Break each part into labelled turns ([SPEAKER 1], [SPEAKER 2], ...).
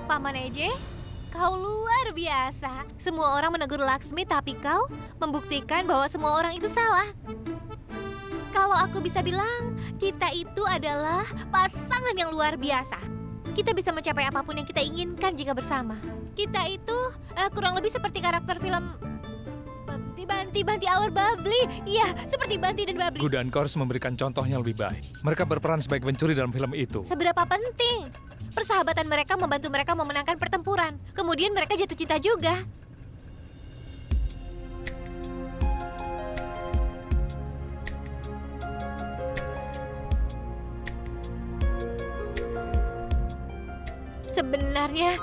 [SPEAKER 1] Paman Eje, kau luar biasa. Semua orang menegur Laksmi, tapi kau membuktikan bahwa semua orang itu salah. Kalau aku bisa bilang, kita itu adalah pasangan yang luar biasa. Kita bisa mencapai apapun yang kita inginkan jika bersama. Kita itu kurang lebih seperti karakter film Banti Our Bubbly. Iya, seperti Banti dan Bubbly.
[SPEAKER 2] Guda dan Kors memberikan contoh yang lebih baik. Mereka berperan sebagai pencuri dalam film itu.
[SPEAKER 1] Seberapa penting? Persahabatan mereka membantu mereka memenangkan pertempuran. Kemudian mereka jatuh cinta juga. Sebenarnya...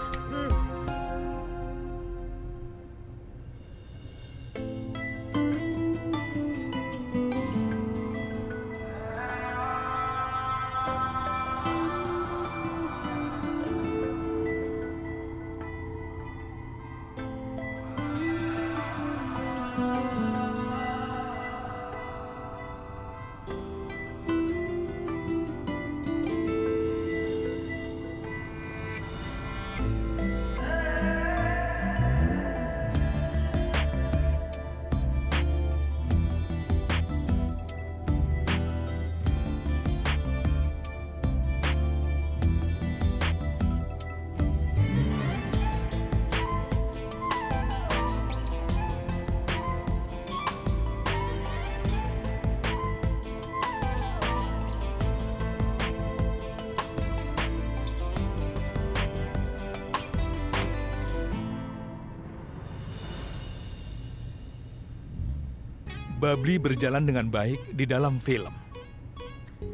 [SPEAKER 2] Bubbly berjalan dengan baik di dalam film.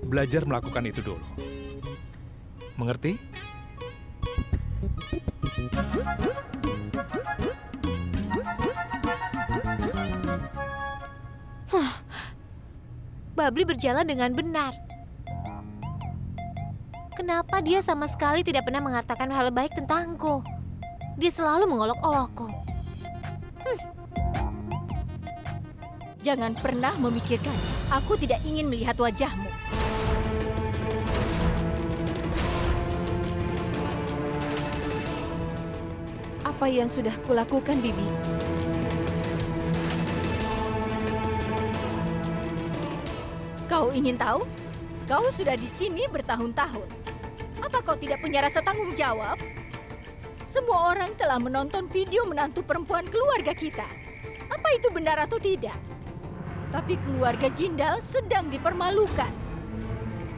[SPEAKER 2] Belajar melakukan itu dulu. Mengerti?
[SPEAKER 1] Bubbly berjalan dengan benar. Kenapa dia sama sekali tidak pernah mengatakan hal baik tentangku? Dia selalu mengolok-olokku.
[SPEAKER 3] Jangan pernah memikirkannya. Aku tidak ingin melihat wajahmu. Apa yang sudah kulakukan, Bibi? Kau ingin tahu? Kau sudah di sini bertahun-tahun. Apa kau tidak punya rasa tanggung jawab? Semua orang telah menonton video menantu perempuan keluarga kita. Apa itu benar atau tidak? Tapi keluarga Jindal sedang dipermalukan.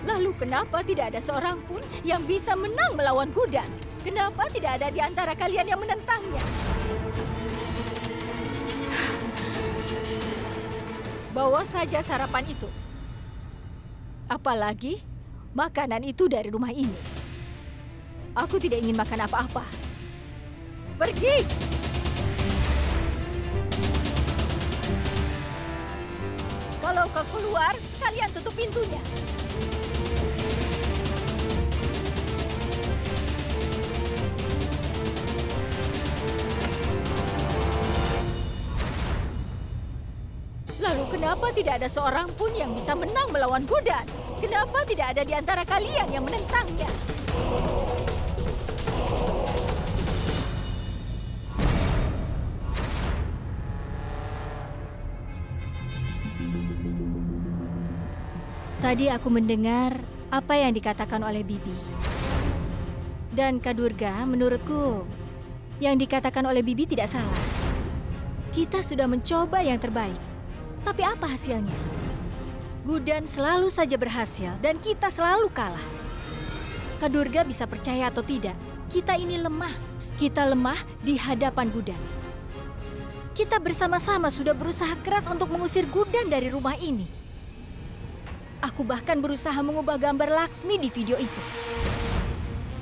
[SPEAKER 3] Lalu kenapa tidak ada seorang pun yang bisa menang melawan Gudan? Kenapa tidak ada di antara kalian yang menentangnya? Bawa saja sarapan itu. Apalagi makanan itu dari rumah ini. Aku tidak ingin makan apa-apa. Pergi! Kalau kau keluar, sekalian tutup pintunya. Lalu kenapa tidak ada seorang pun yang bisa menang melawan Gudan? Kenapa tidak ada di antara kalian yang menentangnya? Tadi aku mendengar apa yang dikatakan oleh Bibi. Dan Kak Durga, menurutku, yang dikatakan oleh Bibi tidak salah. Kita sudah mencoba yang terbaik. Tapi apa hasilnya? Gudan selalu saja berhasil dan kita selalu kalah. Kak Durga bisa percaya atau tidak, kita ini lemah. Kita lemah di hadapan Gudan. Kita bersama-sama sudah berusaha keras untuk mengusir Gudan dari rumah ini. Aku bahkan berusaha mengubah gambar Laksmi di video itu.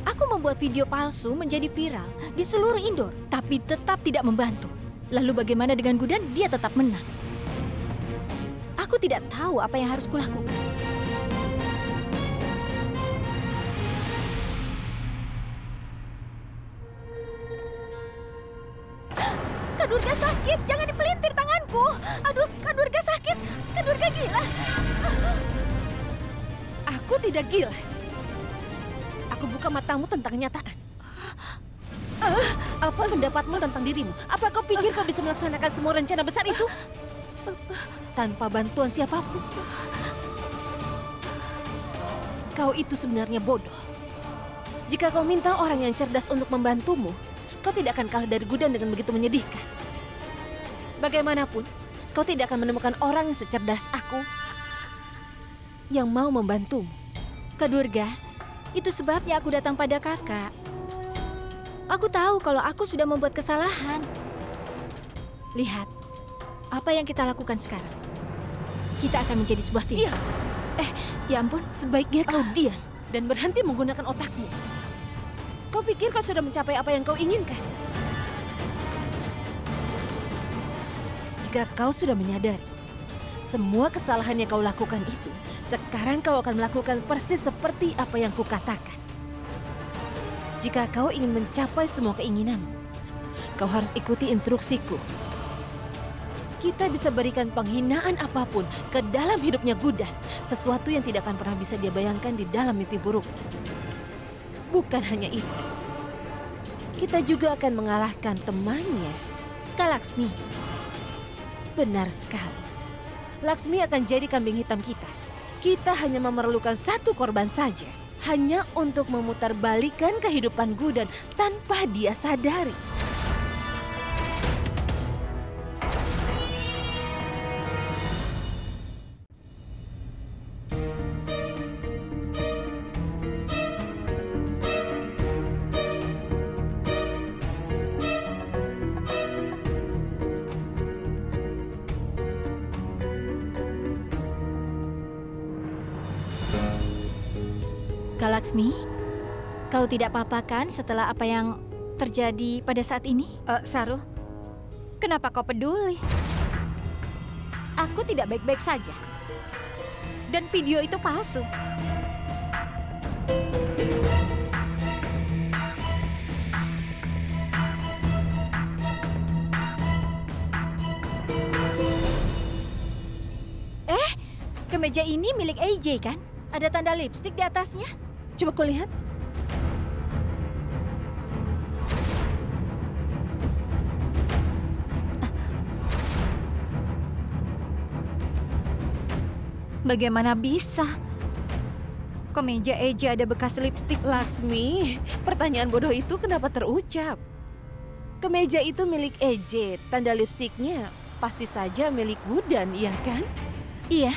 [SPEAKER 3] Aku membuat video palsu menjadi viral di seluruh Indor, tapi tetap tidak membantu. Lalu bagaimana dengan Gudan? Dia tetap menang. Aku tidak tahu apa yang harus kulakukan. Kak Durga sakit, jangan dipelintir tanganku. Aduh, Kak Durga sakit, Kak Durga gila.
[SPEAKER 4] Aku tidak gila. Aku buka matamu tentang kenyataan. Apa pendapatmu tentang dirimu? Apa kau pikir kau bisa melaksanakan semua rencana besar itu? Tanpa bantuan siapapun. Kau itu sebenarnya bodoh. Jika kau minta orang yang cerdas untuk membantumu, kau tidak akan kalah dari Gudan dengan begitu menyedihkan. Bagaimanapun, kau tidak akan menemukan orang yang secerdas aku yang mau membantumu.
[SPEAKER 3] Kak Durga, itu sebabnya aku datang pada kakak. Aku tahu kalau aku sudah membuat kesalahan. Lihat, apa yang kita lakukan sekarang. Kita akan menjadi sebuah tim.
[SPEAKER 4] Diam.
[SPEAKER 3] Ya ampun.
[SPEAKER 4] Sebaiknya kau diam dan berhenti menggunakan otakmu. Kau pikir kau sudah mencapai apa yang kau inginkan? Jika kau sudah menyadari semua kesalahan yang kau lakukan itu, sekarang kau akan melakukan persis seperti apa yang kukatakan. Jika kau ingin mencapai semua keinginanmu, kau harus ikuti instruksiku. Kita bisa berikan penghinaan apapun ke dalam hidupnya Gudan, sesuatu yang tidak akan pernah bisa dia bayangkan di dalam mimpi buruk. Bukan hanya itu, kita juga akan mengalahkan temannya,
[SPEAKER 3] Kak Laksmi.
[SPEAKER 4] Benar sekali. Laksmi akan jadi kambing hitam kita. Kita hanya memerlukan satu korban saja. Hanya untuk memutarbalikkan kehidupan Gudan tanpa dia sadari.
[SPEAKER 3] Kak Laksmi, kau tidak apa-apa kan setelah apa yang terjadi pada saat ini?
[SPEAKER 5] Saru, kenapa kau peduli? Aku tidak baik-baik saja. Dan video itu palsu.
[SPEAKER 3] Kemeja ini milik AJ kan? Ada tanda lipstik di atasnya.
[SPEAKER 4] Coba kau lihat.
[SPEAKER 5] Bagaimana bisa? Kemeja Eja ada bekas lipstik.
[SPEAKER 4] Laksmi, pertanyaan bodoh itu kenapa terucap? Kemeja itu milik EJ, tanda lipstiknya pasti saja milik Gudan, iya kan?
[SPEAKER 3] Iya,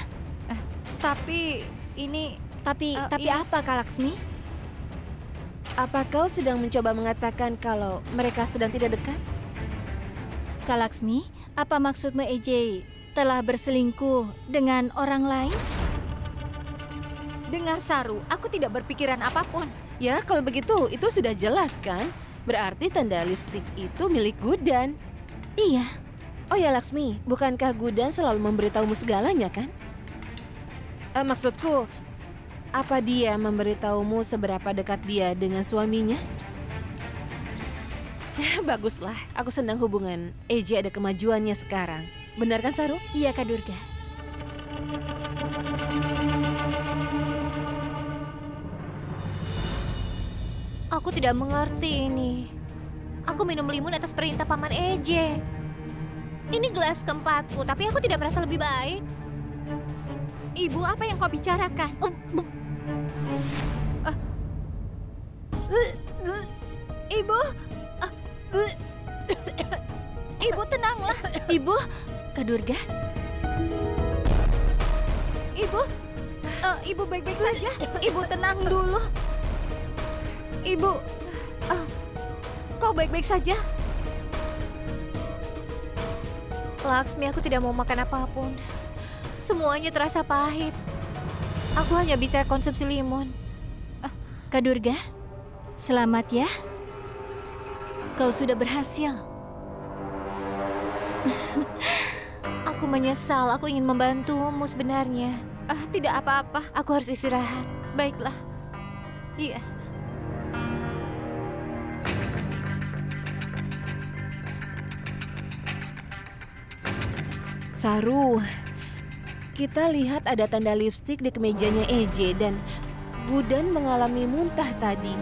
[SPEAKER 5] Tapi ini...
[SPEAKER 3] tapi
[SPEAKER 5] ini-
[SPEAKER 3] apa Kak Laksmi?
[SPEAKER 4] Apa kau sedang mencoba mengatakan kalau mereka sedang tidak dekat?
[SPEAKER 3] Kak Laksmi, apa maksudmu AJ telah berselingkuh dengan orang lain?
[SPEAKER 5] Dengar Saru, aku tidak berpikiran apapun.
[SPEAKER 4] Ya, kalau begitu itu sudah jelas kan? Berarti tanda lipstik itu milik Gudan.
[SPEAKER 3] Iya,
[SPEAKER 4] Oh ya Laksmi, bukankah Gudan selalu memberitahumu segalanya kan? Maksudku, apa dia memberitahumu seberapa dekat dia dengan suaminya? Baguslah, aku senang hubungan EJ ada kemajuannya sekarang. Benar kan Saru?
[SPEAKER 3] iya Kak Durga.
[SPEAKER 1] Aku tidak mengerti ini. Aku minum limun atas perintah Paman EJ. Ini gelas keempatku, tapi aku tidak merasa lebih baik.
[SPEAKER 5] Ibu, apa yang kau bicarakan? Ibu! Ibu, tenanglah.
[SPEAKER 3] Ibu, Kak Durga,
[SPEAKER 5] Ibu, Ibu baik-baik saja. Ibu tenang dulu. Ibu, kau baik-baik saja?
[SPEAKER 1] Laksmi, aku tidak mau makan apapun. Semuanya terasa pahit. Aku hanya bisa konsumsi limun.
[SPEAKER 3] Kak Durga, selamat ya. Kau sudah berhasil.
[SPEAKER 1] Aku menyesal, aku ingin membantumu sebenarnya.
[SPEAKER 5] Tidak apa-apa.
[SPEAKER 1] Aku harus istirahat.
[SPEAKER 5] Baiklah. Iya.
[SPEAKER 4] Saru, kita lihat ada tanda lipstik di kemejanya EJ dan Gudan mengalami muntah tadi.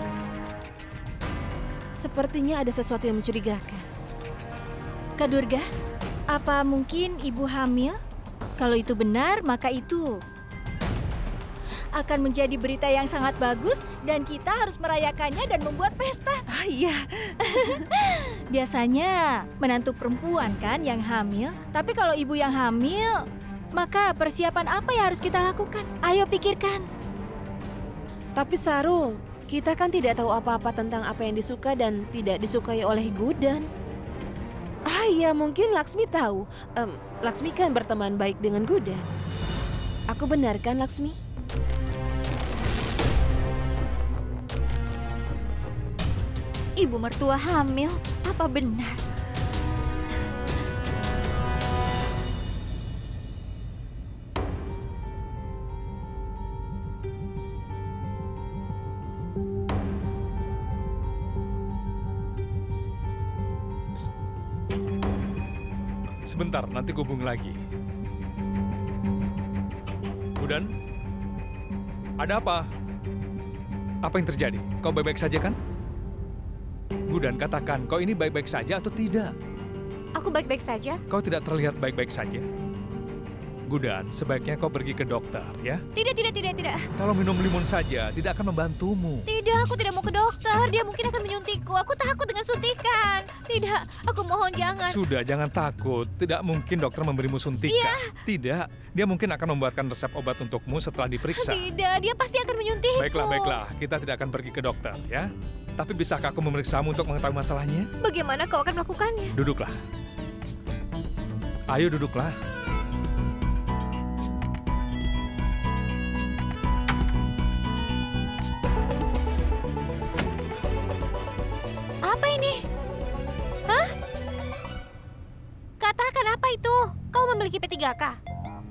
[SPEAKER 4] Sepertinya ada sesuatu yang mencurigakan.
[SPEAKER 3] Kak Durga, apa mungkin ibu hamil? Kalau itu benar, maka itu akan menjadi berita yang sangat bagus dan kita harus merayakannya dan membuat pesta.
[SPEAKER 4] Ah iya,
[SPEAKER 3] Biasanya menantu perempuan kan yang hamil, tapi kalau ibu yang hamil, maka persiapan apa yang harus kita lakukan? Ayo pikirkan.
[SPEAKER 4] tapi Sarul, kita kan tidak tahu apa-apa tentang apa yang disuka dan tidak disukai oleh Gudan. Ah iya, mungkin Laksmi tahu. Laksmi kan berteman baik dengan Gudan. Aku benar kan, Laksmi?
[SPEAKER 3] Ibu mertua hamil, apa benar?
[SPEAKER 2] Sebentar, nanti gue hubungi lagi. Gudan? Ada apa? Apa yang terjadi? Kau baik-baik saja kan? Gudan, katakan, kau ini baik-baik saja atau tidak?
[SPEAKER 1] Aku baik-baik saja.
[SPEAKER 2] Kau tidak terlihat baik-baik saja. Gudan, sebaiknya kau pergi ke dokter, ya?
[SPEAKER 1] Tidak.
[SPEAKER 2] Kalau minum limun saja, tidak akan membantumu.
[SPEAKER 1] Tidak, aku tidak mau ke dokter. Dia mungkin akan menyuntikku. Aku takut dengan suntikan. Tidak, aku mohon jangan.
[SPEAKER 2] Sudah, jangan takut. Tidak mungkin dokter memberimu suntikan.
[SPEAKER 1] Iya.
[SPEAKER 2] Tidak, dia mungkin akan membuatkan resep obat untukmu setelah diperiksa.
[SPEAKER 1] Tidak, dia pasti akan menyuntikku.
[SPEAKER 2] Baiklah. Kita tidak akan pergi ke dokter, ya? Tapi bisakah aku memeriksamu untuk mengetahui masalahnya?
[SPEAKER 1] Bagaimana kau akan melakukannya?
[SPEAKER 2] Duduklah. Ayo duduklah.
[SPEAKER 1] Apa ini? Hah? Katakan apa itu? Kau memiliki P3K?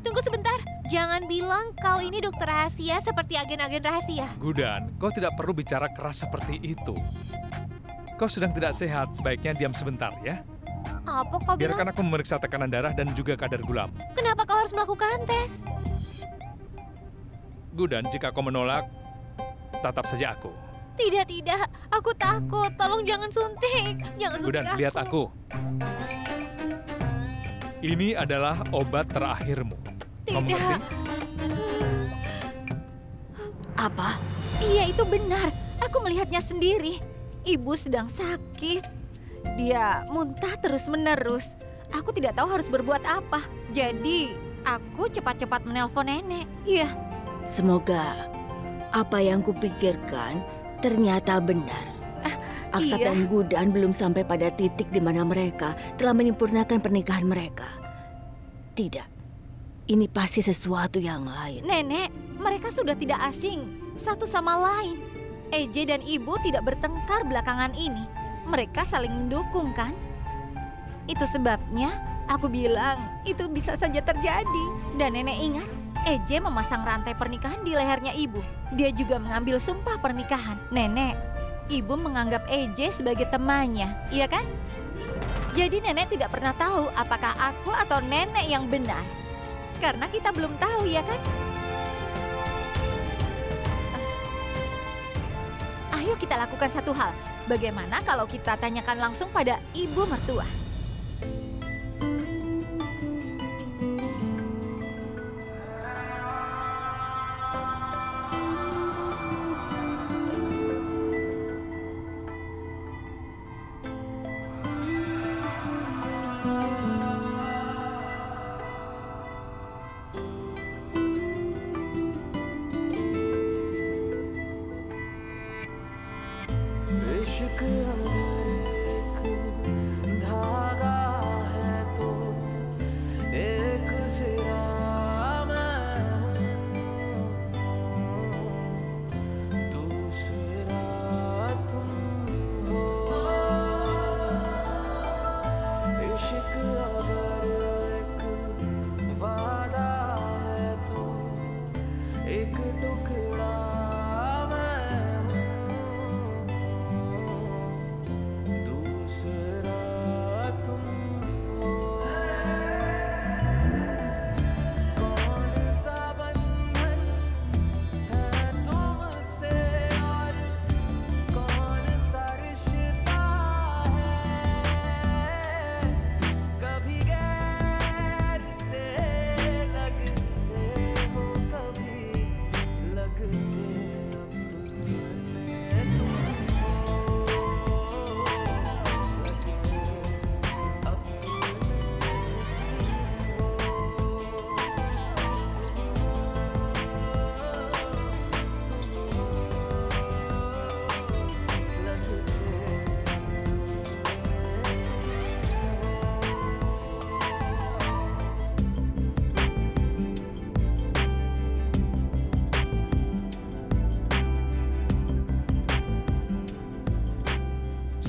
[SPEAKER 1] Tunggu sebentar. Jangan bilang kau ini dokter rahasia seperti agen-agen rahasia.
[SPEAKER 2] Gudan, kau tidak perlu bicara keras seperti itu. Kau sedang tidak sehat, sebaiknya diam sebentar, ya?
[SPEAKER 1] Apa kau bilang?
[SPEAKER 2] Biarkan aku memeriksa tekanan darah dan juga kadar gulamu.
[SPEAKER 1] Kenapa kau harus melakukan tes?
[SPEAKER 2] Gudan, jika kau menolak, tatap saja aku.
[SPEAKER 1] Tidak. Aku takut. Tolong jangan suntik. Jangan suntik
[SPEAKER 2] Gudan, lihat aku. Ini adalah obat terakhirmu. Kau
[SPEAKER 1] Tidak.
[SPEAKER 2] mengerti?
[SPEAKER 3] Apa? Iya, itu benar. Aku melihatnya sendiri. Ibu sedang sakit. Dia muntah terus-menerus. Aku tidak tahu harus berbuat apa. Jadi, aku cepat-cepat menelpon nenek. Iya.
[SPEAKER 6] Semoga apa yang kupikirkan ternyata benar. Aksa
[SPEAKER 3] iya.
[SPEAKER 6] dan Gudan belum sampai pada titik di mana mereka telah menyempurnakan pernikahan mereka. Tidak, ini pasti sesuatu yang lain.
[SPEAKER 3] Nenek, mereka sudah tidak asing satu sama lain. EJ dan ibu tidak bertengkar belakangan ini. Mereka saling mendukung, kan? Itu sebabnya aku bilang itu bisa saja terjadi. Dan nenek ingat, EJ memasang rantai pernikahan di lehernya ibu. Dia juga mengambil sumpah pernikahan. Nenek, ibu menganggap EJ sebagai temannya, iya kan? Jadi nenek tidak pernah tahu apakah aku atau nenek yang benar. Karena kita belum tahu, ya kan? Ayo kita lakukan satu hal. Bagaimana kalau kita tanyakan langsung pada ibu mertua?
[SPEAKER 7] इश्क अगर एक धागा है तो एक सिरा मैं हूँ, दूसरा तुम हो। इश्क अगर एक वादा है तो एक टुकड़ा मैं हूँ,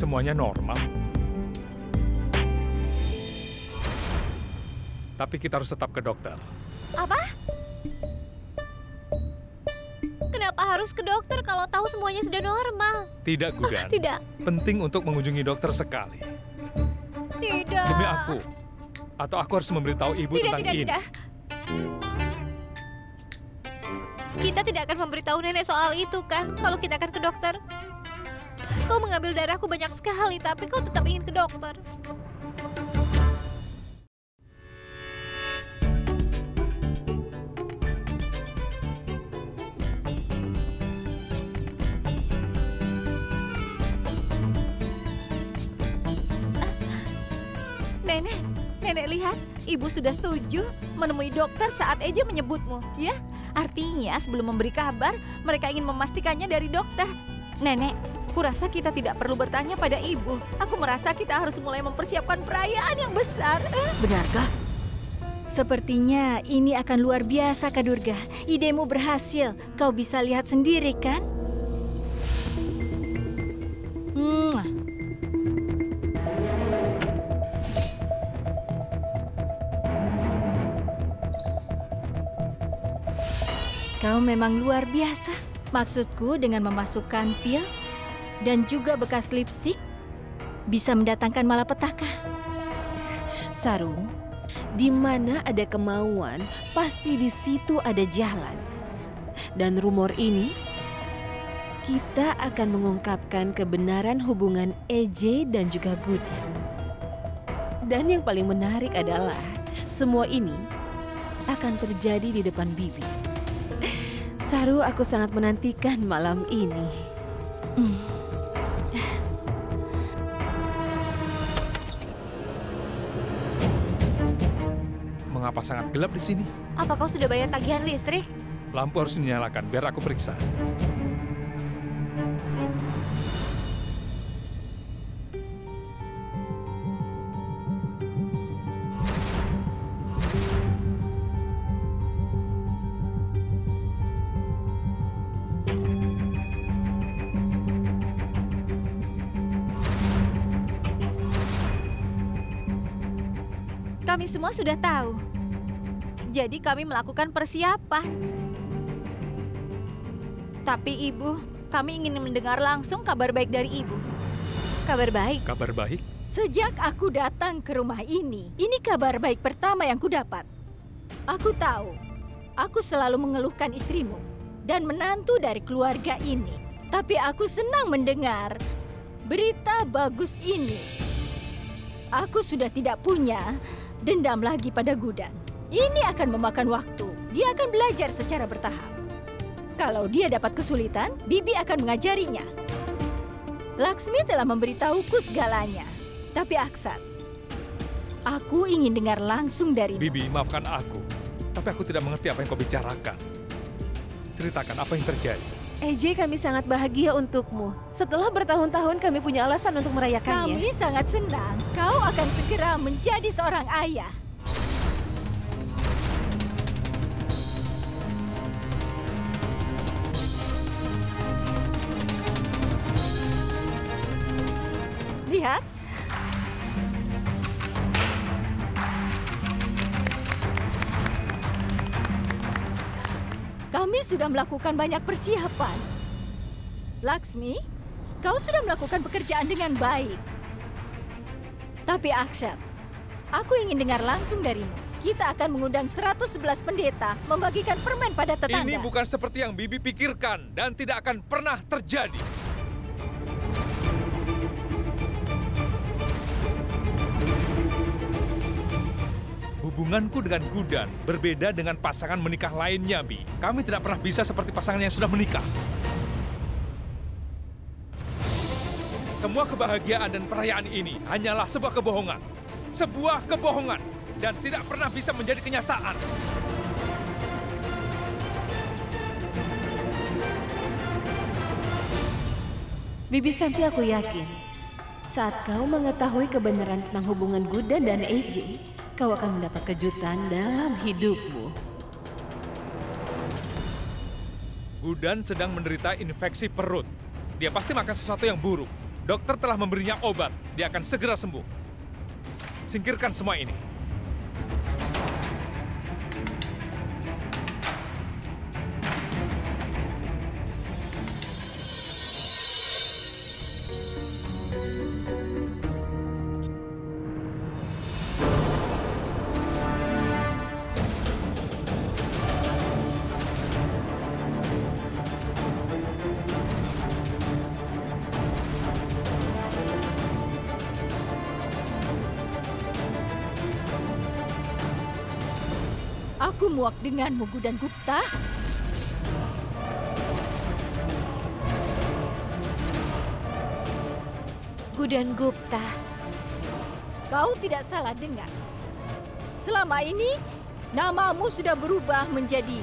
[SPEAKER 2] semuanya normal. Tapi kita harus tetap ke dokter.
[SPEAKER 1] Apa? Kenapa harus ke dokter kalau tahu semuanya sudah normal?
[SPEAKER 2] Tidak, Gudan.
[SPEAKER 1] Tidak.
[SPEAKER 2] Penting untuk mengunjungi dokter sekali.
[SPEAKER 1] Tidak.
[SPEAKER 2] Demi aku. Atau aku harus memberitahu ibu
[SPEAKER 1] Tidak,
[SPEAKER 2] tentang
[SPEAKER 1] tidak,
[SPEAKER 2] ini.
[SPEAKER 1] tidak. Kita tidak akan memberitahu nenek soal itu kan, kalau kita akan ke dokter. Kau mengambil darahku banyak sekali, tapi kau tetap ingin ke dokter.
[SPEAKER 5] Nenek lihat, ibu sudah setuju menemui dokter saat Eje menyebutmu, ya? Artinya sebelum memberi kabar, mereka ingin memastikannya dari dokter. Nenek, kurasa kita tidak perlu bertanya pada ibu. Aku merasa kita harus mulai mempersiapkan perayaan yang besar.
[SPEAKER 6] Benarkah?
[SPEAKER 3] Sepertinya ini akan luar biasa, Kak Durga. Idemu berhasil. Kau bisa lihat sendiri, kan? Kau memang luar biasa. Maksudku dengan memasukkan pil dan juga bekas lipstik bisa mendatangkan malapetaka.
[SPEAKER 4] Saru, di mana ada kemauan, pasti di situ ada jalan. Dan rumor ini, kita akan mengungkapkan kebenaran hubungan EJ dan juga Gudan. Dan yang paling menarik adalah, semua ini akan terjadi di depan Bibi. Saru, aku sangat menantikan malam ini.
[SPEAKER 2] Mengapa sangat gelap di sini?
[SPEAKER 1] Apa kau sudah bayar tagihan listrik?
[SPEAKER 2] Lampu harus dinyalakan, biar aku periksa.
[SPEAKER 5] Kami semua sudah tahu. Jadi kami melakukan persiapan. Tapi ibu, kami ingin mendengar langsung kabar baik dari ibu.
[SPEAKER 1] Kabar baik.
[SPEAKER 2] Kabar baik?
[SPEAKER 3] Sejak aku datang ke rumah ini kabar baik pertama yang kudapat. Aku tahu, aku selalu mengeluhkan istrimu dan menantu dari keluarga ini. Tapi aku senang mendengar berita bagus ini. Aku sudah tidak punya dendam lagi pada Gudan. Ini akan memakan waktu. Dia akan belajar secara bertahap. Kalau dia dapat kesulitan, Bibi akan mengajarinya. Laksmi telah memberitahuku segalanya. Tapi Aksat, aku ingin dengar langsung dari
[SPEAKER 2] Bibi, maafkan aku. Tapi aku tidak mengerti apa yang kau bicarakan. Ceritakan apa yang terjadi.
[SPEAKER 4] EJ, kami sangat bahagia untukmu. Setelah bertahun-tahun kami punya alasan untuk merayakannya.
[SPEAKER 3] Kami sangat senang. Kau akan segera menjadi seorang ayah. Lihat. Kami sudah melakukan banyak persiapan. Laksmi, kau sudah melakukan pekerjaan dengan baik. Tapi Akshat, aku ingin dengar langsung darimu. Kita akan mengundang 111 pendeta membagikan permen pada tetangga.
[SPEAKER 2] Ini bukan seperti yang Bibi pikirkan dan tidak akan pernah terjadi. Hubunganku dengan Gudan berbeda dengan pasangan menikah lainnya, Bi. Kami tidak pernah bisa seperti pasangan yang sudah menikah. Semua kebahagiaan dan perayaan ini hanyalah sebuah kebohongan. Sebuah kebohongan dan tidak pernah bisa menjadi kenyataan.
[SPEAKER 4] Bibi Santi, aku yakin saat kau mengetahui kebenaran tentang hubungan Gudan dan EJ, kau akan mendapat kejutan dalam hidupmu.
[SPEAKER 2] Gudan sedang menderita infeksi perut. Dia pasti makan sesuatu yang buruk. Dokter telah memberinya obat. Dia akan segera sembuh. Singkirkan semua ini.
[SPEAKER 3] Aku muak denganmu, Gudan Gupta.
[SPEAKER 1] Gudan Gupta.
[SPEAKER 3] Kau tidak salah dengar. Selama ini, namamu sudah berubah menjadi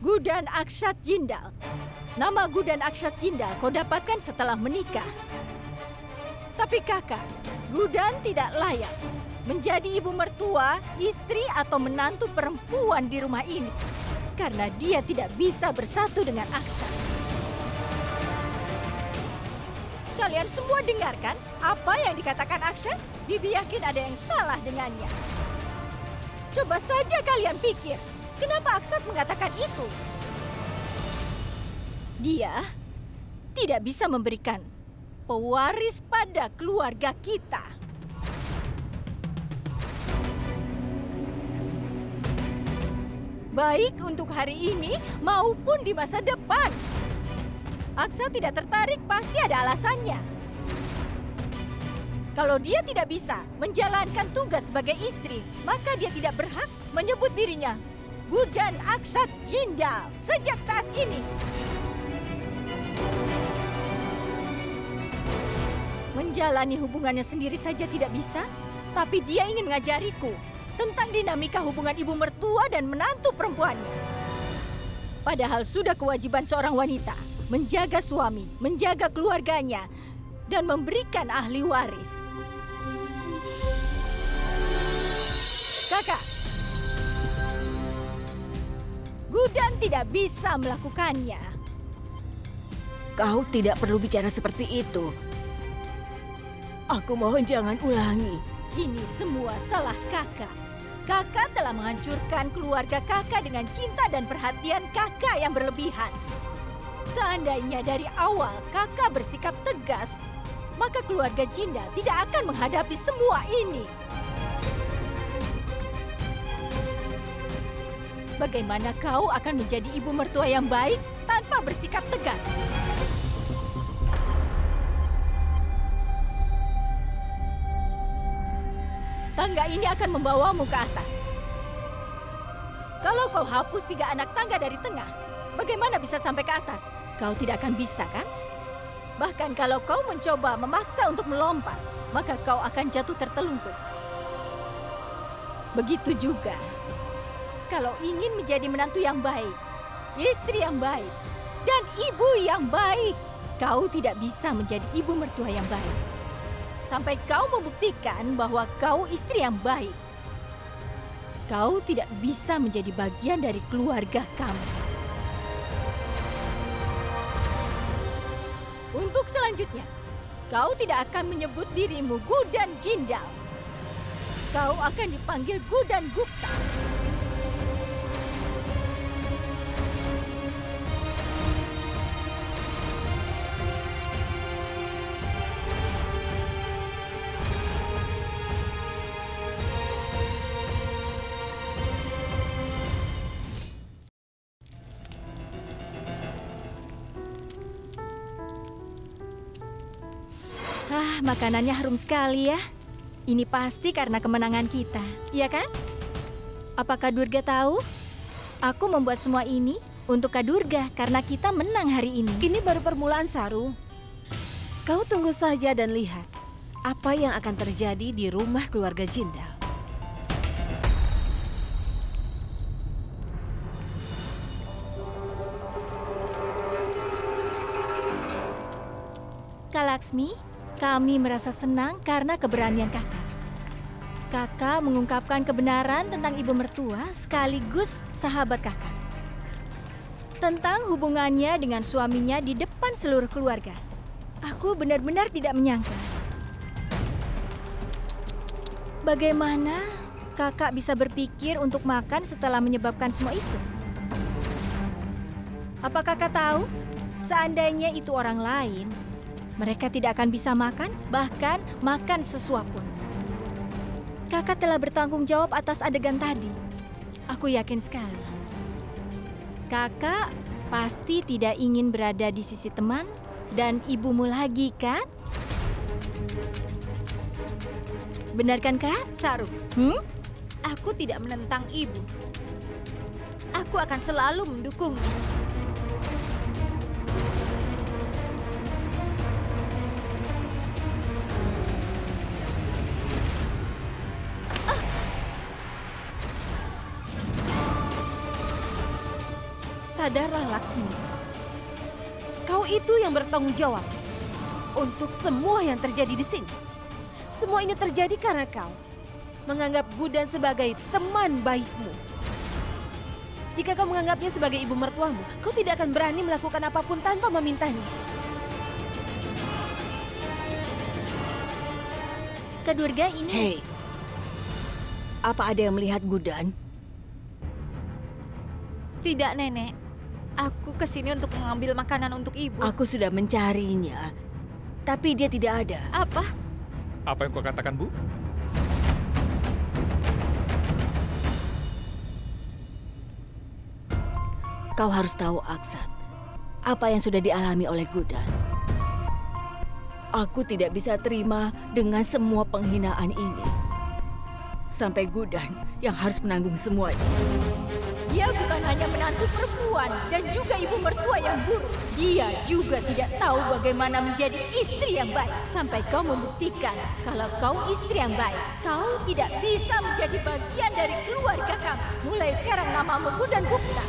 [SPEAKER 3] Gudan Akshat Jindal. Nama Gudan Akshat Jindal kau dapatkan setelah menikah. Tapi kakak, Gudan tidak layak menjadi ibu mertua, istri atau menantu perempuan di rumah ini. Karena dia tidak bisa bersatu dengan Akshat. Kalian semua dengarkan apa yang dikatakan Akshat? Bibi yakin ada yang salah dengannya. Coba saja kalian pikir, kenapa Akshat mengatakan itu? Dia tidak bisa memberikan pewaris pada keluarga kita. Baik untuk hari ini maupun di masa depan. Akshat tidak tertarik pasti ada alasannya. Kalau dia tidak bisa menjalankan tugas sebagai istri, maka dia tidak berhak menyebut dirinya Gudan Akshat Jindal sejak saat ini. Menjalani hubungannya sendiri saja tidak bisa, tapi dia ingin mengajariku tentang dinamika hubungan ibu mertua dan menantu perempuannya. Padahal sudah kewajiban seorang wanita menjaga suami, menjaga keluarganya, dan memberikan ahli waris. Kakak, Gudan tidak bisa melakukannya.
[SPEAKER 6] Kau tidak perlu bicara seperti itu. Aku mohon jangan ulangi.
[SPEAKER 3] Ini semua salah kakak. Kakak telah menghancurkan keluarga kakak dengan cinta dan perhatian kakak yang berlebihan. Seandainya dari awal kakak bersikap tegas, maka keluarga Jindal tidak akan menghadapi semua ini. Bagaimana kau akan menjadi ibu mertua yang baik tanpa bersikap tegas? Tangga ini akan membawamu ke atas. Kalau kau hapus 3 anak tangga dari tengah, bagaimana bisa sampai ke atas? Kau tidak akan bisa, kan? Bahkan kalau kau mencoba memaksa untuk melompat, maka kau akan jatuh tertelungkup. Begitu juga kalau ingin menjadi menantu yang baik, istri yang baik, dan ibu yang baik, kau tidak bisa menjadi ibu mertua yang baik. Sampai kau membuktikan bahwa kau istri yang baik, kau tidak bisa menjadi bagian dari keluarga kami. Untuk selanjutnya, kau tidak akan menyebut dirimu Gudan Jindal. Kau akan dipanggil Gudan Gupta. Makanannya harum sekali ya. Ini pasti karena kemenangan kita, iya kan? Apakah Durga tahu? Aku membuat semua ini untuk Kak Durga karena kita menang hari ini.
[SPEAKER 4] Ini baru permulaan, Saru. Kau tunggu saja dan lihat apa yang akan terjadi di rumah keluarga Jindal.
[SPEAKER 3] Kak Laksmi, kami merasa senang karena keberanian kakak. Kakak mengungkapkan kebenaran tentang ibu mertua sekaligus sahabat kakak. Tentang hubungannya dengan suaminya di depan seluruh keluarga. Aku benar-benar tidak menyangka. Bagaimana kakak bisa berpikir untuk makan setelah menyebabkan semua itu? Apa kakak tahu? Seandainya itu orang lain, mereka tidak akan bisa makan, bahkan makan sesuap pun. Kakak telah bertanggung jawab atas adegan tadi. Aku yakin sekali. Kakak pasti tidak ingin berada di sisi teman dan ibumu lagi, kan? Benar kan, Kak?
[SPEAKER 5] Saruk, aku tidak menentang ibu. Aku akan selalu mendukungnya.
[SPEAKER 4] Sadarlah Laksmi, kau itu yang bertanggung jawab untuk semua yang terjadi di sini. Semua ini terjadi karena kau menganggap Gudan sebagai teman baikmu. Jika kau menganggapnya sebagai ibu mertuamu, kau tidak akan berani melakukan apapun tanpa memintanya.
[SPEAKER 3] Kak Durga ini...
[SPEAKER 6] Hei, apa ada yang melihat Gudan?
[SPEAKER 5] Tidak, Nenek. Aku kesini untuk mengambil makanan untuk ibu.
[SPEAKER 6] Aku sudah mencarinya, tapi dia tidak ada.
[SPEAKER 5] Apa?
[SPEAKER 2] Apa yang kau katakan, Bu?
[SPEAKER 6] Kau harus tahu, Aksat, apa yang sudah dialami oleh Gudan. Aku tidak bisa terima dengan semua penghinaan ini. Sampai Gudan yang harus menanggung semuanya.
[SPEAKER 3] Dia bukan hanya menantu perempuan dan juga ibu mertua yang buruk. Dia juga tidak tahu bagaimana menjadi istri yang baik. Sampai kau membuktikan kalau kau istri yang baik, kau tidak bisa menjadi bagian dari keluarga kamu. Mulai sekarang namamu Gudan Gupta.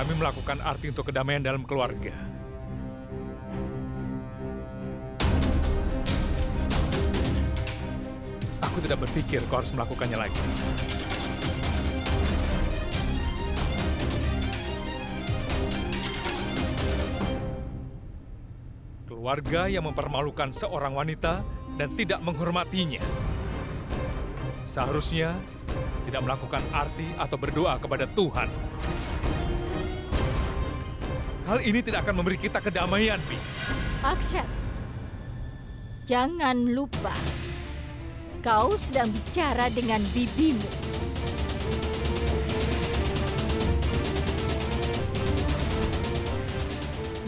[SPEAKER 2] Kami melakukan arti untuk kedamaian dalam keluarga. Aku tidak berpikir kau harus melakukannya lagi. Keluarga yang mempermalukan seorang wanita dan tidak menghormatinya. Seharusnya tidak melakukan arti atau berdoa kepada Tuhan. Hal ini tidak akan memberi kita kedamaian, Bi.
[SPEAKER 3] Aksat, jangan lupa, kau sedang bicara dengan bibimu.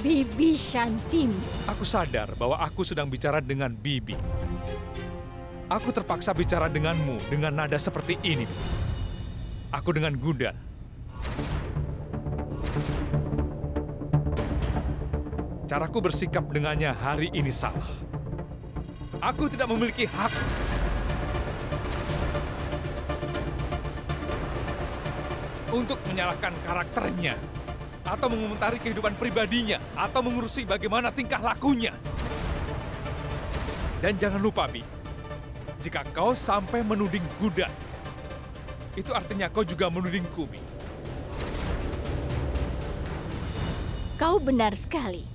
[SPEAKER 3] Bibi Shantimu.
[SPEAKER 2] Aku sadar bahwa aku sedang bicara dengan Bibi. Aku terpaksa bicara denganmu dengan nada seperti ini. Aku dengan Gudan. Caraku bersikap dengannya hari ini salah. Aku tidak memiliki hak untuk menyalahkan karakternya, atau mengomentari kehidupan pribadinya, atau mengurusi bagaimana tingkah lakunya. Dan jangan lupa, Bi, jika kau sampai menuding Gudan, itu artinya kau juga menudingku, Bi.
[SPEAKER 3] Kau benar sekali.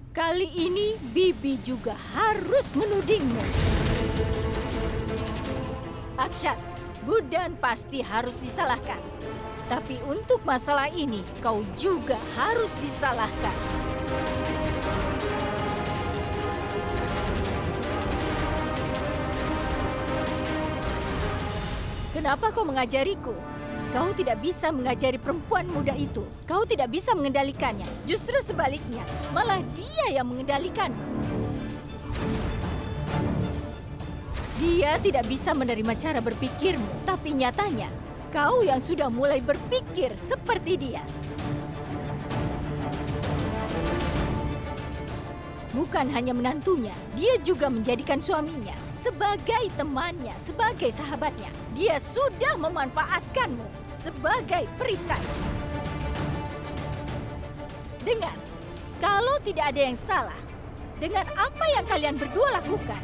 [SPEAKER 3] Kali ini Bibi juga harus menudingmu. Aksat, Gudan pasti harus disalahkan. Tapi untuk masalah ini, kau juga harus disalahkan. Kenapa kau mengajariku? Kau tidak bisa mengajari perempuan muda itu. Kau tidak bisa mengendalikannya. Justru sebaliknya, malah dia yang mengendalikanmu. Dia tidak bisa menerima cara berpikirmu, tapi nyatanya kau yang sudah mulai berpikir seperti dia. Bukan hanya menantunya, dia juga menjadikan suaminya sebagai temannya, sebagai sahabatnya. Dia sudah memanfaatkanmu sebagai perisai. Dengar, kalau tidak ada yang salah dengan apa yang kalian berdua lakukan,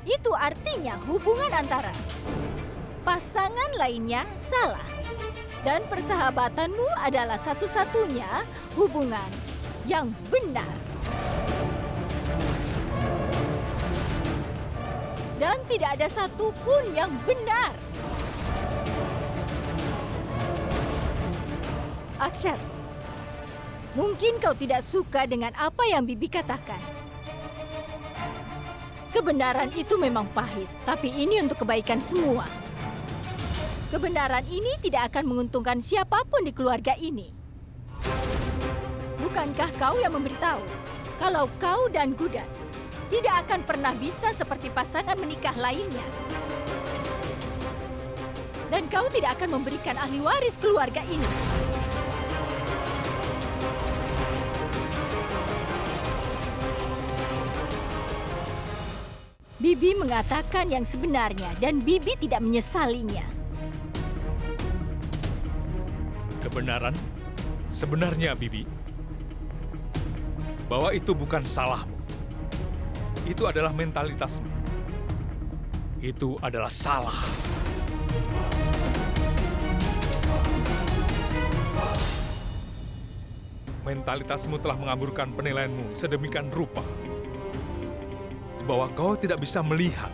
[SPEAKER 3] itu artinya hubungan antara pasangan lainnya salah. Dan persahabatanmu adalah satu-satunya hubungan yang benar. Dan tidak ada satupun yang benar. Akshat, mungkin kau tidak suka dengan apa yang Bibi katakan. Kebenaran itu memang pahit, tapi ini untuk kebaikan semua. Kebenaran ini tidak akan menguntungkan siapapun di keluarga ini. Bukankah kau yang memberitahu kalau kau dan Gudan tidak akan pernah bisa seperti pasangan menikah lainnya? Dan kau tidak akan memberikan ahli waris keluarga ini. Bibi mengatakan yang sebenarnya dan Bibi tidak menyesalinya.
[SPEAKER 2] Kebenaran sebenarnya, Bibi, bahwa itu bukan salahmu. Itu adalah mentalitasmu. Itu adalah salah. Mentalitasmu telah mengaburkan penilaianmu sedemikian rupa bahwa kau tidak bisa melihat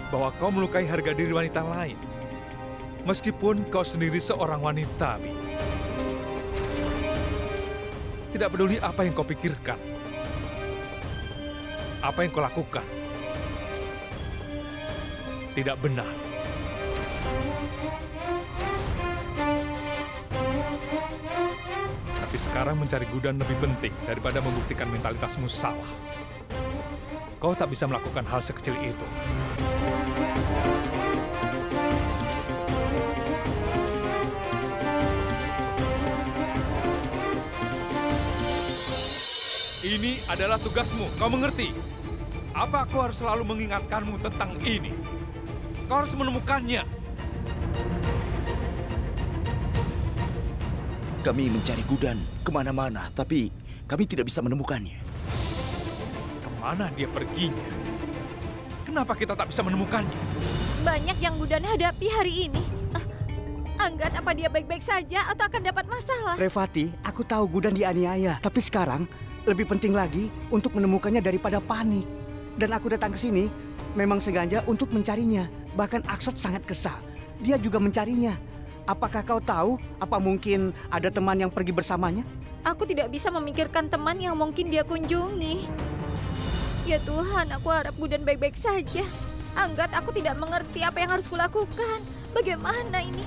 [SPEAKER 2] bahwa kau melukai harga diri wanita lain, meskipun kau sendiri seorang wanita, Bibi. Tidak peduli apa yang kau pikirkan, apa yang kau lakukan tidak benar. Tapi sekarang mencari Gudan lebih penting daripada membuktikan mentalitasmu salah. Kau tak bisa melakukan hal sekecil itu. Ini adalah tugasmu, kau mengerti? Apa aku harus selalu mengingatkanmu tentang ini? Kau harus menemukannya.
[SPEAKER 8] Kami mencari Gudan kemana-mana, tapi kami tidak bisa menemukannya.
[SPEAKER 2] Kemana dia perginya? Kenapa kita tak bisa menemukannya?
[SPEAKER 5] Banyak yang Gudan hadapi hari ini. Anggat, apa dia baik-baik saja atau akan dapat masalah?
[SPEAKER 9] Revati, aku tahu Gudan dianiaya, tapi sekarang lebih penting lagi untuk menemukannya daripada panik. Dan aku datang ke sini memang sengaja untuk mencarinya. Bahkan Akshat sangat kesal. Dia juga mencarinya. Apakah kau tahu apa mungkin ada teman yang pergi bersamanya?
[SPEAKER 5] Aku tidak bisa memikirkan teman yang mungkin dia kunjungi. Ya Tuhan, aku harap Gudan baik-baik saja. Anggat, aku tidak mengerti apa yang harus kulakukan. Bagaimana ini?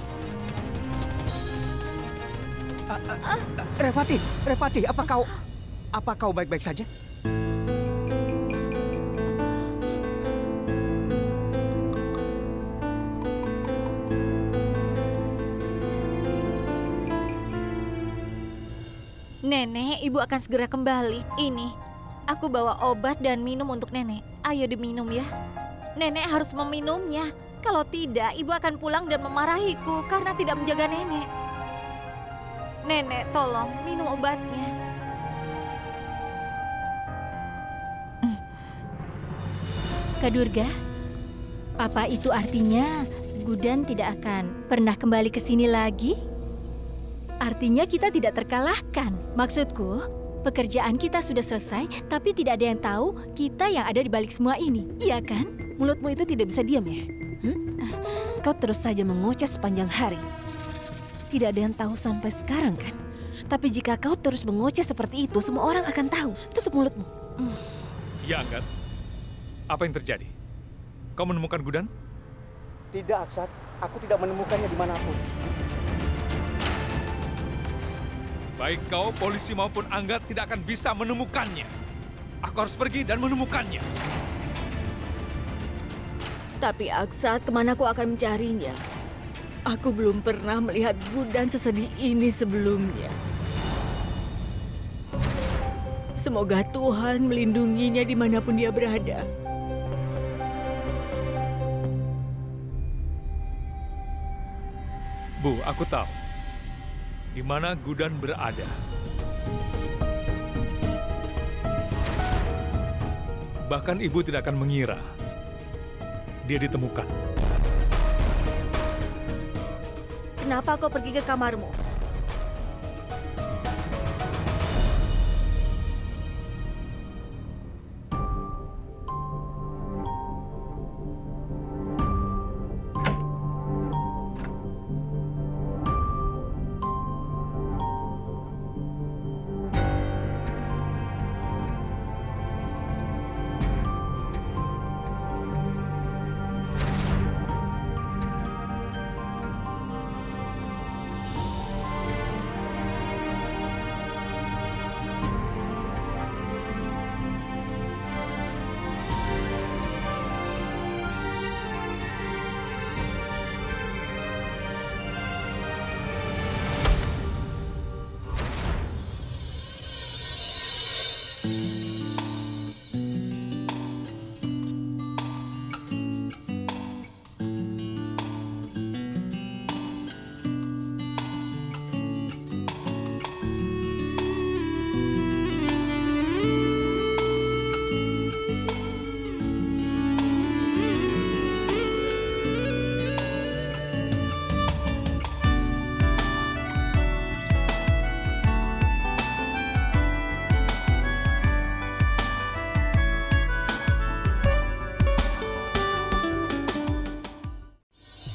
[SPEAKER 9] Revati, apa kau baik-baik saja?
[SPEAKER 5] Nenek, ibu akan segera kembali. Ini, aku bawa obat dan minum untuk nenek. Ayo diminum ya. Nenek harus meminumnya. Kalau tidak, ibu akan pulang dan memarahiku karena tidak menjaga nenek. Nenek, tolong minum obatnya.
[SPEAKER 3] Kak Durga, apa itu artinya Gudan tidak akan pernah kembali ke sini lagi? Artinya kita tidak terkalahkan. Maksudku, pekerjaan kita sudah selesai, tapi tidak ada yang tahu kita yang ada di balik semua ini. Iya kan?
[SPEAKER 4] Mulutmu itu tidak bisa diam ya? Kau terus saja mengoceh sepanjang hari. Tidak ada yang tahu sampai sekarang kan? Tapi jika kau terus mengoceh seperti itu, semua orang akan tahu. Tutup mulutmu.
[SPEAKER 2] Ya, Anggat. Apa yang terjadi? Kau menemukan Gudan?
[SPEAKER 9] Tidak, Aksat. Aku tidak menemukannya dimanapun.
[SPEAKER 2] Baik kau, polisi maupun Angga tidak akan bisa menemukannya. Aku harus pergi dan menemukannya.
[SPEAKER 6] Tapi Aksat, kemana aku akan mencarinya? Aku belum pernah melihat Gudan sesedih ini sebelumnya. Semoga Tuhan melindunginya dimanapun dia berada.
[SPEAKER 2] Bu, aku tahu di mana Gudan berada. Bahkan ibu tidak akan mengira dia ditemukan.
[SPEAKER 6] Kenapa kau pergi ke kamarmu?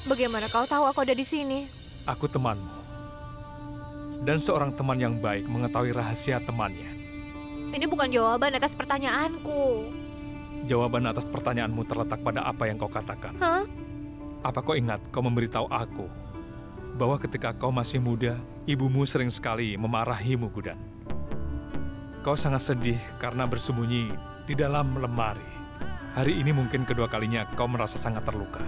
[SPEAKER 1] Bagaimana kau tahu aku ada di sini?
[SPEAKER 2] Aku temanmu. Dan seorang teman yang baik mengetahui rahasia temannya.
[SPEAKER 1] Ini bukan jawaban atas pertanyaanku.
[SPEAKER 2] Jawaban atas pertanyaanmu terletak pada apa yang kau katakan.
[SPEAKER 1] Hah?
[SPEAKER 2] Apa kau ingat kau memberitahu aku bahwa ketika kau masih muda, ibumu sering sekali memarahimu, Gudan. Kau sangat sedih karena bersembunyi di dalam lemari. Hari ini mungkin kedua kalinya kau merasa sangat terluka.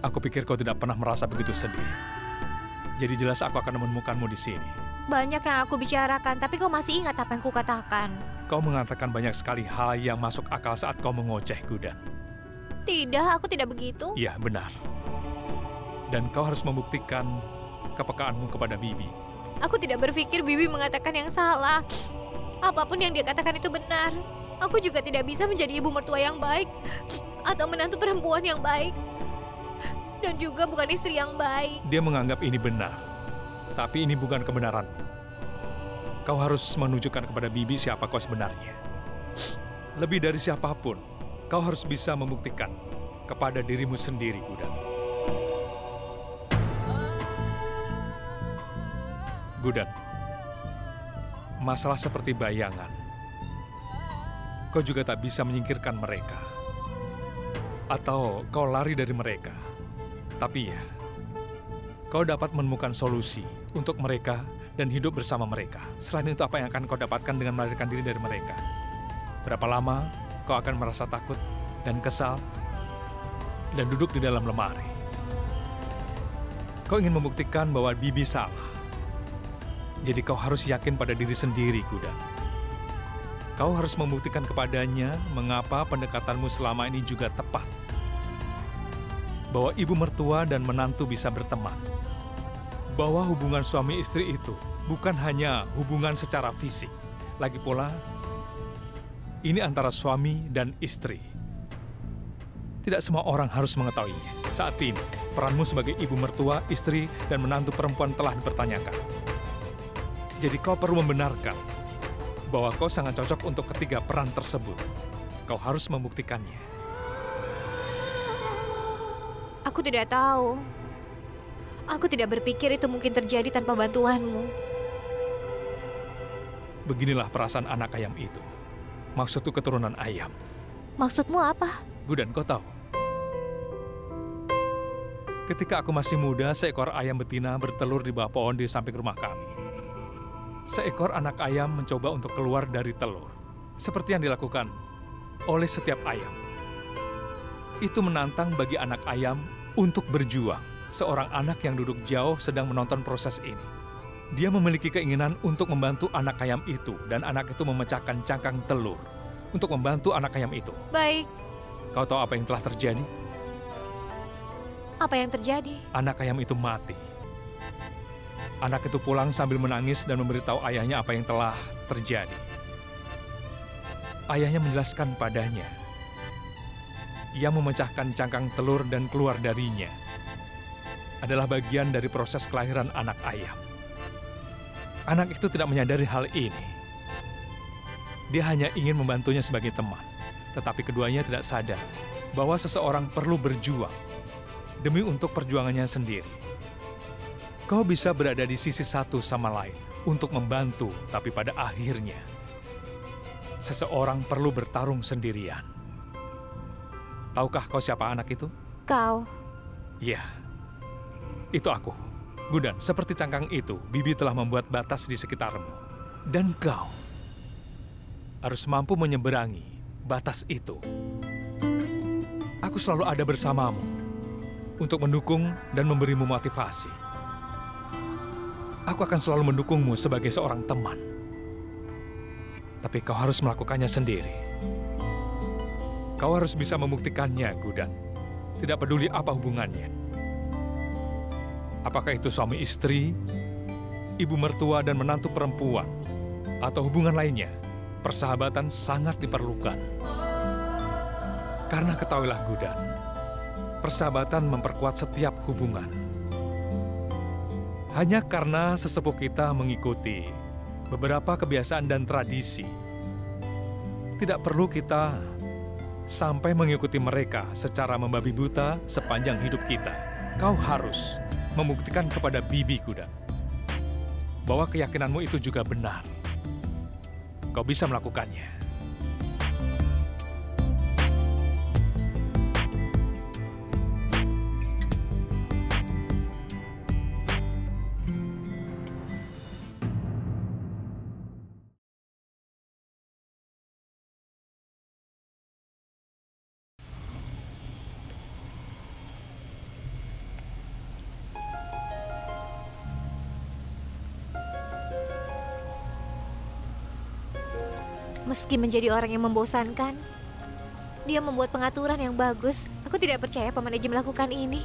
[SPEAKER 2] Aku pikir kau tidak pernah merasa begitu sedih. Jadi jelas aku akan menemukanmu di sini.
[SPEAKER 1] Banyak yang aku bicarakan, tapi kau masih ingat apa yang kukatakan.
[SPEAKER 2] Kau mengatakan banyak sekali hal yang masuk akal saat kau mengoceh, Gudan.
[SPEAKER 1] Tidak, aku tidak begitu.
[SPEAKER 2] Iya, benar. Dan kau harus membuktikan kepekaanmu kepada Bibi.
[SPEAKER 1] Aku tidak berpikir Bibi mengatakan yang salah. Apapun yang dia katakan itu benar. Aku juga tidak bisa menjadi ibu mertua yang baik atau menantu perempuan yang baik. Dan juga bukan istri yang baik.
[SPEAKER 2] Dia menganggap ini benar, tapi ini bukan kebenaran. Kau harus menunjukkan kepada Bibi siapa kau sebenarnya. Lebih dari siapapun, kau harus bisa membuktikan kepada dirimu sendiri, Gudan. Gudan, masalah seperti bayangan. Kau juga tak bisa menyingkirkan mereka. Atau kau lari dari mereka. Tapi ya, kau dapat menemukan solusi untuk mereka dan hidup bersama mereka. Selain itu, apa yang akan kau dapatkan dengan melarikan diri dari mereka? Berapa lama kau akan merasa takut dan kesal dan duduk di dalam lemari? Kau ingin membuktikan bahwa Bibi salah. Jadi kau harus yakin pada diri sendiri, Gudan. Kau harus membuktikan kepadanya mengapa pendekatanmu selama ini juga tepat. Bahwa ibu mertua dan menantu bisa berteman. Bahwa hubungan suami istri itu bukan hanya hubungan secara fisik. Lagi pula, ini antara suami dan istri. Tidak semua orang harus mengetahuinya. Saat ini, peranmu sebagai ibu mertua, istri, dan menantu perempuan telah dipertanyakan. Jadi kau perlu membenarkan bahwa kau sangat cocok untuk ketiga peran tersebut. Kau harus membuktikannya.
[SPEAKER 1] Aku tidak tahu. Aku tidak berpikir itu mungkin terjadi tanpa bantuanmu.
[SPEAKER 2] Beginilah perasaan anak ayam itu. Maksudku keturunan ayam.
[SPEAKER 1] Maksudmu apa?
[SPEAKER 2] Gudan, kau tahu? Ketika aku masih muda, seekor ayam betina bertelur di bawah pohon di samping rumah kami. Seekor anak ayam mencoba untuk keluar dari telur, seperti yang dilakukan oleh setiap ayam. Itu menantang bagi anak ayam untuk berjuang. Seorang anak yang duduk jauh sedang menonton proses ini. Dia memiliki keinginan untuk membantu anak ayam itu, dan anak itu memecahkan cangkang telur untuk membantu anak ayam itu.
[SPEAKER 1] Baik,
[SPEAKER 2] Kau tahu apa yang telah terjadi?
[SPEAKER 1] apa yang terjadi?
[SPEAKER 2] Anak ayam itu mati. Anak itu pulang sambil menangis dan memberitahu ayahnya apa yang telah terjadi. Ayahnya menjelaskan padanya. Ia memecahkan cangkang telur dan keluar darinya adalah bagian dari proses kelahiran anak ayam. Anak itu tidak menyadari hal ini. Dia hanya ingin membantunya sebagai teman, tetapi keduanya tidak sadar bahwa seseorang perlu berjuang demi untuk perjuangannya sendiri. Kau bisa berada di sisi satu sama lain untuk membantu, tapi pada akhirnya seseorang perlu bertarung sendirian. Tahukah kau siapa anak itu?
[SPEAKER 1] Kau.
[SPEAKER 2] Ya, itu aku. Gudan, seperti cangkang itu, Bibi telah membuat batas di sekitarmu. Dan kau harus mampu menyeberangi batas itu. Aku selalu ada bersamamu untuk mendukung dan memberimu motivasi. Aku akan selalu mendukungmu sebagai seorang teman. Tapi kau harus melakukannya sendiri. Kau harus bisa membuktikannya, Gudan. Tidak peduli apa hubungannya. Apakah itu suami istri, ibu mertua dan menantu perempuan, atau hubungan lainnya, persahabatan sangat diperlukan. Karena ketahuilah, Gudan, persahabatan memperkuat setiap hubungan. Hanya karena sesepuh kita mengikuti beberapa kebiasaan dan tradisi, tidak perlu kita sampai mengikuti mereka secara membabi buta sepanjang hidup kita. Kau harus membuktikan kepada Bibi, Gudan, bahwa keyakinanmu itu juga benar. Kau bisa melakukannya.
[SPEAKER 1] Meski menjadi orang yang membosankan, dia membuat pengaturan yang bagus. Aku tidak percaya Paman Eji melakukan ini.